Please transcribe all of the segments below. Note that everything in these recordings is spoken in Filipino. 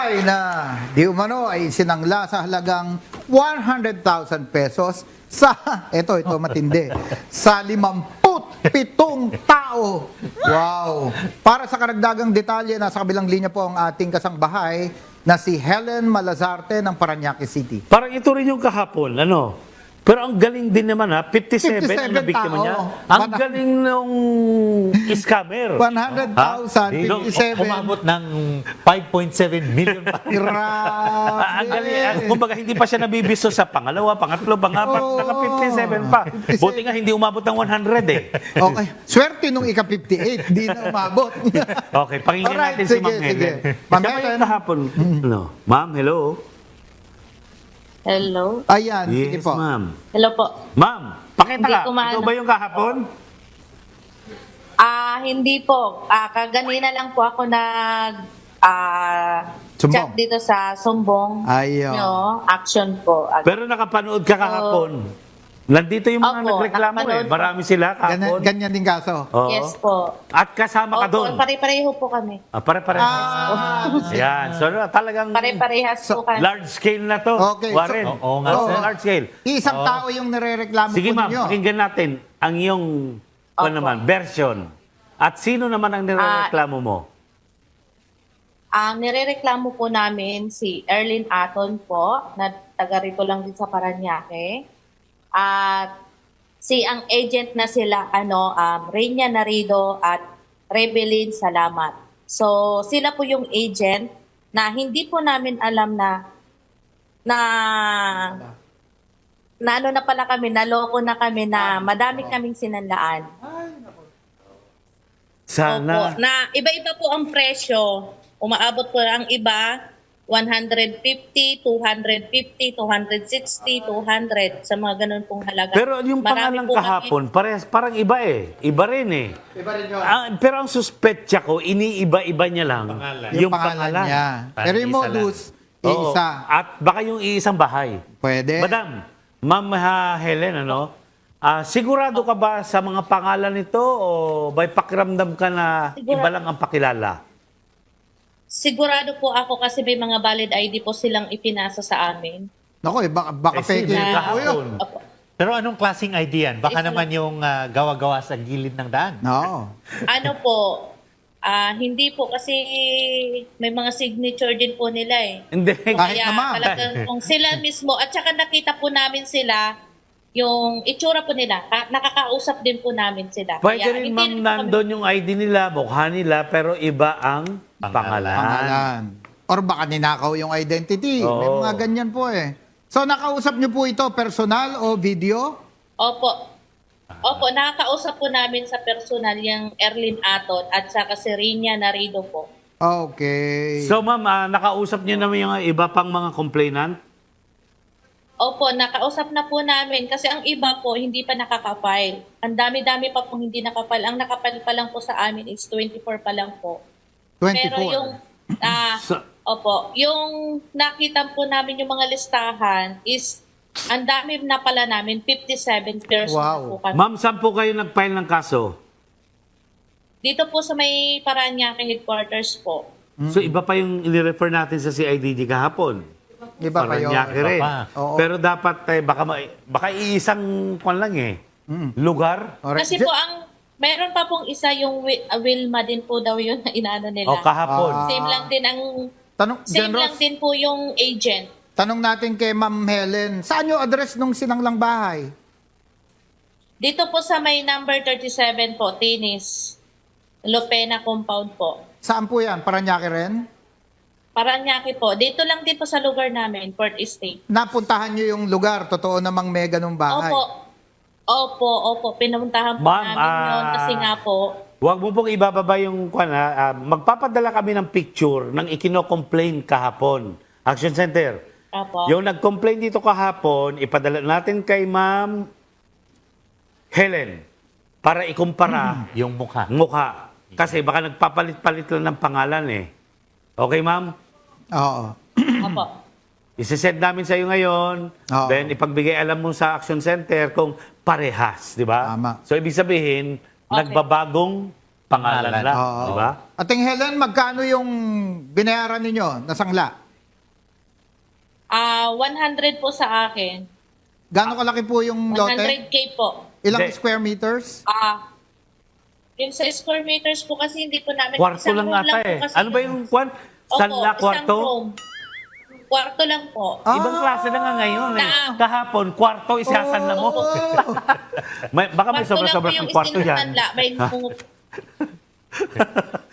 bahay na di umano ay sinangla sa halagang 100,000 pesos sa, ito matindi, sa 57 tao. Wow! Para sa karagdagang detalye, nasa kabilang linya po ang ating kasangbahay na si Helen Malazarte ng Parañaque City. Parang ito rin yung kahapon, ano? Pero ang galing din naman ha, 57 ang nabiktima tao. niya. Ang galing nung scammer. 100,000, 57. Umabot ng 5.7 million pa. Grabe. Ang galing. Kumbaga, hindi pa siya nabibisto sa pangalawa, pangatlo, pangapat, Oo. naka 57 pa. 57. Buti nga hindi umabot ng 100 eh. Okay. Swerte nung ika-58, di na umabot. Okay, pakinggan Alright, natin si sige, Ma'am sige. Helen. Ma'am Siya ba Helen. yung kahapon? No. Ma'am, hello? Hello? Ayan, sige Yes, po. ma'am. Hello po. Ma'am, pakita Hindi ka. ko maano. Ito ba yung kahapon? Hindi po. Kaganina lang po ako Sumbong. chat dito sa Sumbong. Ayun. Action po. Pero nakapanood ka kahapon. Nandito yung mga Opo, nagreklamo eh. nakapanood po. Marami sila kahapon. Ganyan din kaso. Oo. Yes po. At kasama ka doon. Pare-pareho po kami. Pare-parehas. Yan. So talagang Pare-parehas po kami. large scale na to. Okay, Warren. Oo nga, Oo, sir. large scale. Isang tao yung nirereklamo Sige po ma'am, ninyo. pakinggan natin ang iyong naman, version. At sino naman ang nirereklamo mo? Ang nirereklamo po namin si Erlyn Aton po, na taga rito lang din sa Parañaque. At ang agent na sila, Reina Narido at Rebelin Salamat. So, sila po yung agent na hindi po namin alam na ano na pala kami, naloko na kami na madami kaming sinanlaan. Sana. Opo, na iba-iba po ang presyo. Umaabot po ang iba 150, 250, 260, 200 sa mga ganun pong halaga. Pero yung Marami pangalan po kahapon, parang iba eh. Iba rin eh. Iba rin yun. Pero ang suspetya ko, iniiba-iba niya lang Yung pangalan niya. Pero yung Parang isa modus, Oo. isa. At baka yung iisang bahay. Pwede. Madam, Ma'am Helen, sigurado ka ba sa mga pangalan nito o may pakiramdam ka na Sigurado. iba lang ang pakilala? Sigurado po ako kasi may mga valid ID po silang ipinasa sa amin. Naku, baka Sino peke. yung Na- kahapon? Opo. Pero anong klaseng ID yan? Baka Isa naman yung gawa-gawa sa gilid ng daan. No. Ano po, hindi po kasi may mga signature din po nila eh. Hindi. Kahit Kaya naman. talagang kung sila mismo, at saka nakita po namin sila, yung itsura po nila, nakakausap din po namin sila. Pwede Kaya rin hindi ma'am rin po kami- nandun yung ID nila, mukha nila, pero iba ang pangalan. Pangalan. Or baka ninakaw yung identity. May Oo. mga ganyan po eh. So nakausap niyo po ito personal o video? Opo. Opo, nakakausap po namin sa personal yung Erlyn Aton at saka si Reina Narido po. Okay. So ma'am, nakausap niyo naman yung iba pang mga complainant? Opo, nakausap na po namin kasi ang iba po hindi pa nakaka-file. Ang dami-dami pa pong hindi nakapal. Ang nakapal pa lang po sa amin is 24 pa lang po. 24. Pero yung So- opo, yung nakita po namin yung mga listahan is ang dami na pala namin, 57 persons Wow. na po kami. Ma'am, saan po kayo nag-file ng kaso? Dito po sa may Parañaque headquarters po. So iba pa yung inirefer natin sa CIDD kahapon. Iba pa yun. Parañaque rin. Iba pa. Oo. Pero dapat, baka iisang kwan lang eh. Lugar. Alright. Kasi po meron pa pong isa yung Wilma din po daw yun na inaano nila. O kahapon. Same lang din ang Jan lang Ross, din po yung agent. tanong natin kay Ma'am Helen, saan yung address nung sinanglang bahay? Dito po sa may number 37 po, Tinis. Lopena compound po. Saan po yan? Parañaque rin? Parañaque po. Dito lang din po sa lugar namin, Port Estate. Napuntahan nyo yung lugar, totoo namang may ganung bahay. Opo. Pinuntahan po Ma'am, namin yun kasi nga po. Huwag mo pong ibababa yung kwan ha. Magpapadala kami ng picture ng ikino-complain kahapon. Action Center. Opo. Yung nag-complain dito kahapon, ipadala natin kay Ma'am Helen para ikumpara Yung mukha. mukha. Kasi baka nagpapalit-palit lang ng pangalan eh. Okay, Ma'am? Oo. Opo. Isisend namin sa iyo ngayon. Oo. Then ipagbigay alam mo sa Action Center kung parehas, di ba? Tama. So ibig sabihin, Okay. nagbabagong pangalan Pangalan. lang, Oo. di ba? Ating Helen, magkano yung binayaran ninyo na sangla? 100 po sa akin. Gano'ng kalaki po yung lote? 100K po. Ilang Hindi. square meters? Yung sa square meters po kasi hindi po namin... Kwarto isang lang room ata po eh. kasi Ano ba yung kwan? Sanla, Opo, kwarto? isang room. Kwarto lang po. Ibang klase na nga ngayon eh. Na- Kahapon, kwarto, isasanla mo. Oh. Baka may Kwarto sobra-sobra lang ng po kwarto yung yan. isinanla. May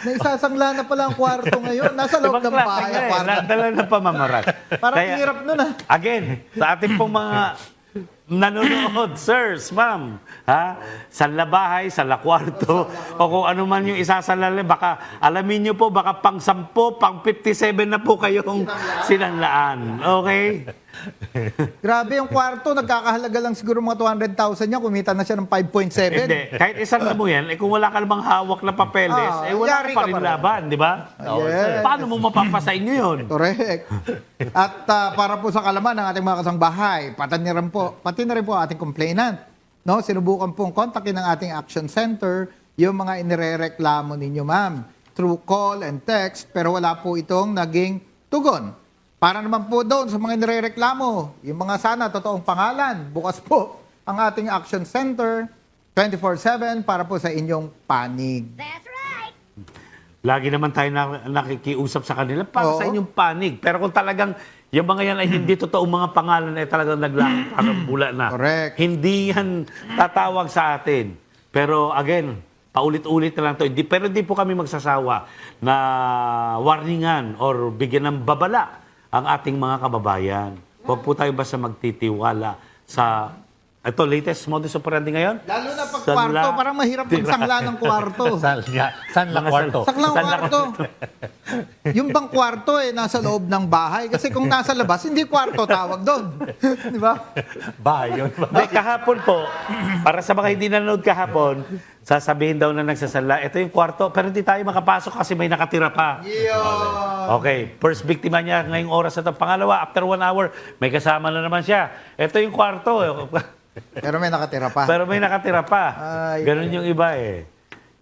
Naisasangla na pala ang kwarto ngayon. Nasa loob Ibang ng klase bahay nga ang eh. kwarto. Dala ng pamamarat. Parang Kaya, hirap nun ah. again, sa ating pong mga nanonood, sirs, ma'am, ha? Sanla bahay, sanla kwarto, o kung ano man yung isasalala, baka, alamin nyo po, baka pang 10, pang 57 na po kayong sinanlaan. Okay? Grabe yung kwarto, nagkakahalaga lang siguro mga 200,000 niya, kumita na siya ng 5.7. Hindi. Kahit isang mo yan, kung wala ka namang hawak na papeles, wala yari ka pa ka rin pa rin. laban, di ba? Yes. Paano mo mapapasain nyo yun? Correct. At para po sa kalaman ng ating mga kasangbahay, pati na rin po ang ating complainant. No, sinubukan pong kontakin ng ating action center yung mga inirereklamo ninyo, ma'am, through call and text, pero wala po itong naging tugon. Para naman po doon sa mga inirereklamo, yung mga sana totoong pangalan, bukas po ang ating action center 24/7 para po sa inyong panig. Lagi naman tayo nakikiusap sa kanila para Oo. sa inyong panig. Pero kung talagang yung mga yan ay hindi totoong mga pangalan ay talagang naglakit parang bula na. Correct. Hindi yan tatawag sa atin. Pero again, paulit-ulit na lang to. Pero hindi po kami magsasawa na warningan or bigyan ng babala ang ating mga kababayan. Huwag po tayo basta magtitiwala sa ito, latest modus operandi ngayon. Lalo na pag Sanla- kwarto, parang mahirap magsangla ng kwarto. Sanla kwarto. Saklang Sanla kwarto. Yung bang kwarto nasa loob ng bahay. Kasi kung nasa labas, hindi kwarto tawag doon. Di ba? Bahay yun. Hindi, kahapon po, para sa mga hindi nanonood kahapon, sasabihin daw na nagsasanla, ito yung kwarto, pero hindi tayo makapasok kasi may nakatira pa. Okay, first biktima niya ngayong oras na ito. Pangalawa, after 1 hour, may kasama na naman siya. Ito yung kwarto. Pero may nakatira pa. Pero may nakatira pa. Ay, Ganun yung iba eh.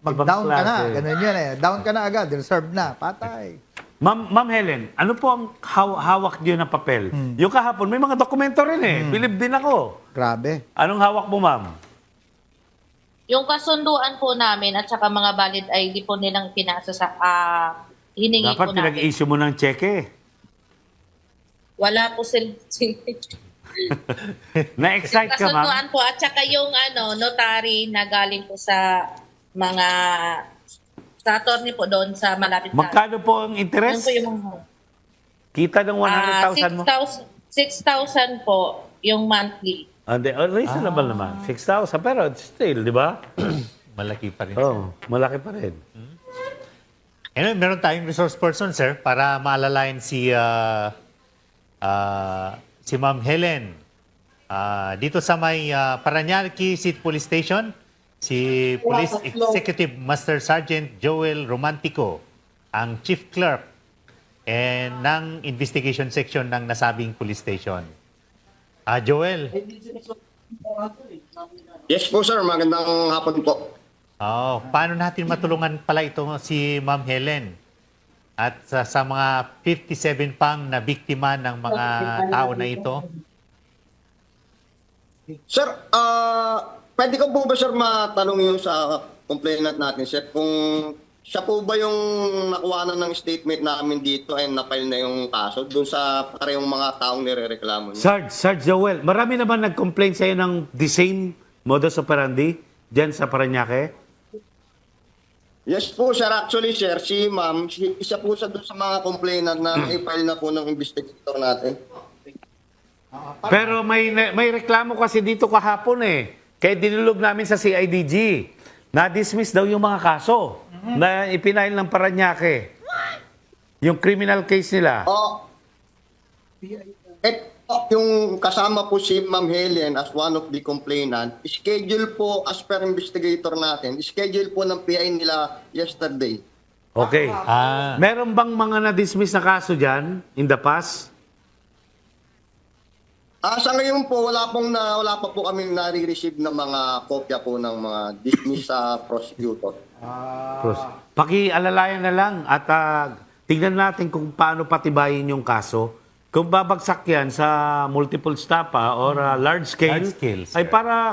Ibang Mag-down ka na. klase. Ganun yun eh. Down ka na agad. Reserve na. Patay. Ma'am Helen, ano po ang hawak niyo na papel? Yung kahapon, may mga dokumento rin eh. Bilib din ako. Grabe. Anong hawak mo, ma'am? yung kasunduan po namin at saka mga valid ID po nilang pinasa sa hiningi Dapat po namin. pinag-issue mo ng cheque. Wala po sila. Na-excite ka, ma'am? Kasunduan po at saka yung notary na galing po sa mga sa attorney po doon sa malapit na. Magkano po ang Yun interest? po yung Kita ng 100,000 mo? 6,000 po yung monthly. Reasonable naman. 6,000. Pero still, di ba? Malaki pa rin. Oh, malaki pa rin. Anyway, meron tayong resource person, sir, para maalalayan si Ma'am Helen. Dito sa may Paranaque City Police Station, si Police Executive Master Sergeant Joel Romantico, ang Chief Clerk ng Investigation Section ng nasabing police station. Joel, Yes po sir, magandang hapon po. paano natin matulungan pala ito si Ma'am Helen? At sa mga 57 pang na biktima ng mga tao na ito? Sir, pwede ko po ba sir matanong yung sa complainant natin sir kung siya po ba yung nakuha ng statement namin dito and na-file na yung kaso dun sa parehong mga taong nirereklamo niya? Sarge Joel, marami naman nag-complain sa'yo ng the same modus operandi dyan sa Paranaque? Yes po sir, actually sir, si ma'am, isa po siya dun sa mga complainant na i-file na po ng investigator natin. Pero may reklamo kasi dito kahapon eh. Kaya dinulog namin sa CIDG. Na-dismiss daw yung mga kaso na ipinail ng Paranaque. Yung criminal case nila. Yung kasama po si Ma'am Helen as one of the complainant, schedule po as per investigator natin, schedule po ng PI nila yesterday. Okay. Ah, Meron bang mga na-dismiss na kaso dyan in the past? Sa ngayon po, wala pa po kami nare-receive ng mga kopya po ng mga dismiss sa prosecutor. Pakialalayan na lang at tingnan natin kung paano patibayin yung kaso. Kung babagsak yan sa multiple stapa or large scale, Large scale, sir. ay para,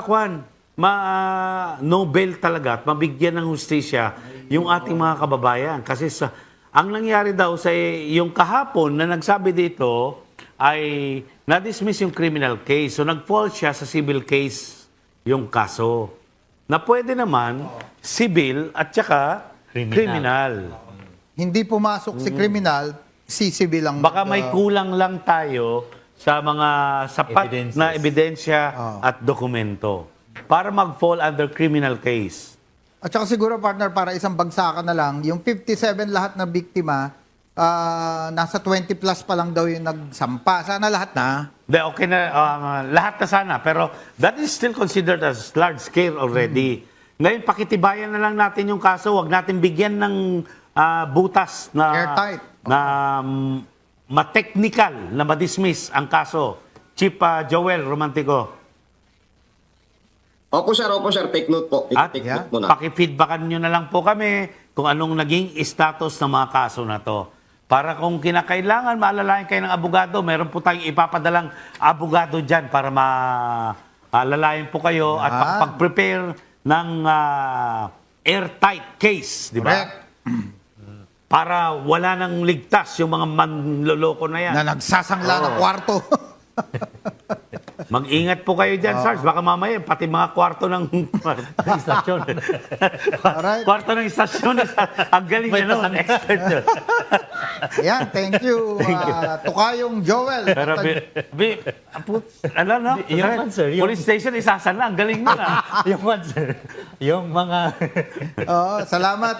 Nobel talaga at mabigyan ng hustisya yung ating mga kababayan. Kasi ang nangyari daw sa yung kahapon na nagsabi dito ay na-dismiss yung criminal case. So nag-fall siya sa civil case yung kaso. Na pwede naman civil at saka criminal. Hindi pumasok si kriminal, si civil ang Baka may kulang lang tayo sa mga sapat Evidences. na ebidensya at dokumento para mag-fall under criminal case. At saka siguro, partner, para isang bagsakan na lang, yung 57 lahat na biktima, nasa 20 plus pa lang daw yung nagsampa. Sana lahat na. De, okay na, lahat na sana. Pero that is still considered as large scale already. Ngayon, pakitibayan na lang natin yung kaso. Huwag natin bigyan ng butas na Airtight. na ma-technical na ma-dismiss ang kaso. Chief Joel Romantico. Opo sir, take note po. At Take note muna. pakifeedbackan nyo na lang po kami kung anong naging status ng mga kaso na to. Para kung kinakailangan, maalalayan kayo ng abogado, meron po tayong ipapadalang abogado dyan para maalalayan po kayo at pag-prepare ng airtight case, di ba? Correct. Para wala nang ligtas yung mga manloloko na yan. Na nagsasangla ng kwarto. Mag-ingat po kayo dyan, Sarge. Baka mamaya, pati mga kwarto ng istasyon. Alright. Kwarto ng istasyon. Ang galing May nyo, pasang- expert yun. Yan, thank you. Tukayong Joel. Pero, ano, no? Yung one, sir, yung- Police station, isasala. Ang galing mo na. Yung one, sir. Yung mga... Salamat,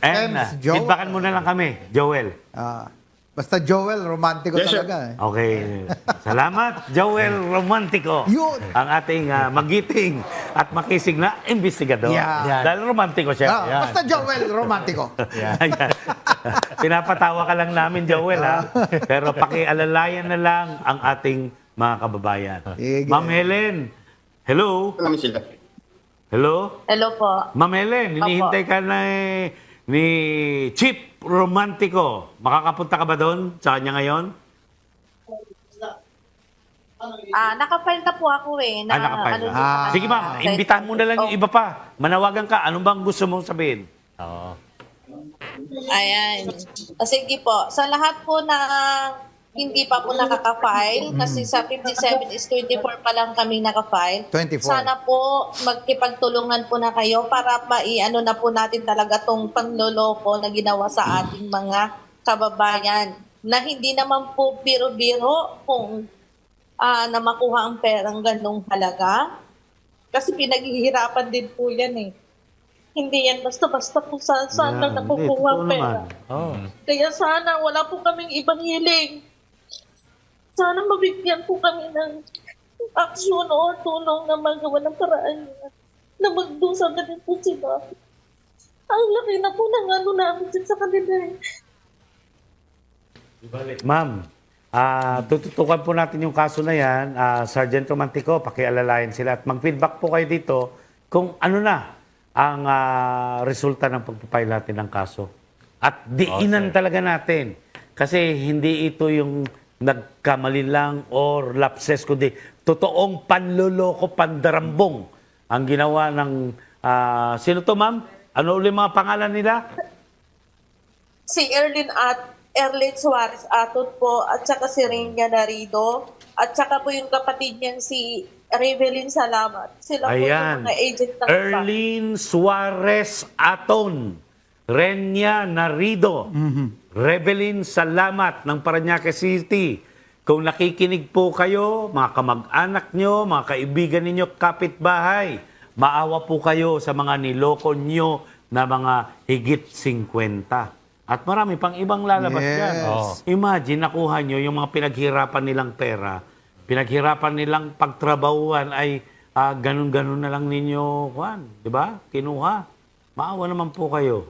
And, Ems, Joel. feedbackan mo na lang kami, Joel. Basta Joel, romantiko Yes, sir. talaga. Okay. Salamat, Joel Romantico. Yun. Ang ating magiting at makisig na investigador. Yeah. Dahil romantiko siya. Basta Joel, romantiko. Ayan. Pinapatawa ka lang namin, Joel, ha? Pero pakialalayan na lang ang ating mga kababayan. Sige. Ma'am Helen, hello? Namin sila. Hello? Hello po. Ma'am Helen, hinihintay ka na ni Chief Romantico. Makakapunta ka ba doon sa kanya ngayon? Nakafile na po ako eh. Nakapile. dito sa- Sige ma'am, imbitahan mo na lang yung iba pa. Manawagan ka. Anong bang gusto mong sabihin? Oo. Ayan. Sige po. Sa lahat po na hindi pa po nakaka-file, kasi sa 57 is 24 pa lang kami nakafile. 24. Sana po magkipagtulungan po na kayo para maiano na po natin talaga tong panloloko na ginawa sa ating mga kababayan. Na hindi naman po biro-biro kung na makuha ang perang ganong halaga. Kasi pinaghihirapan din po yan eh. Hindi yan basta-basta po sana Yan, nakukuha ang hindi, totoo pera. naman. Oh. Kaya sana wala po kaming ibang hiling. Sana mabigyan po kami ng aksyon o tulong na magawa ng paraan na magdusa na din po sila. Ang laki na po ng ano namin sa kanila. Ma'am, tututukan po natin yung kaso na yan. Sergeant Romantico, pakialalayan sila at mag-feedback po kayo dito kung ano na ang resulta ng pagpapile natin ng kaso. At diinan talaga natin. Kasi hindi ito yung nagkamali lang or lapses, kundi totoong panloloko, pandarambong ang ginawa ng... sino to, ma'am? Ano ulit mga pangalan nila? Si Erlin Suarez Atot po at saka si Reina Narido at saka po yung kapatid niyang si Revelyn Salamat. Sila po Ayan. yung mga agent ng Erlene Suarez Aton, Renya Narido, Revelyn Salamat ng Parañaque City. Kung nakikinig po kayo, mga kamag-anak nyo, mga kaibigan ninyo, kapitbahay, maawa po kayo sa mga niloko nyo na mga higit 50. At marami pang ibang lalabas Yes. dyan. Oo. Imagine, nakuha nyo yung mga pinaghirapan nilang pera, pinaghirapan nilang pagtrabahuan ay ganun-ganun na lang ninyo, Juan. Di ba? Kinuha. Maawa naman po kayo.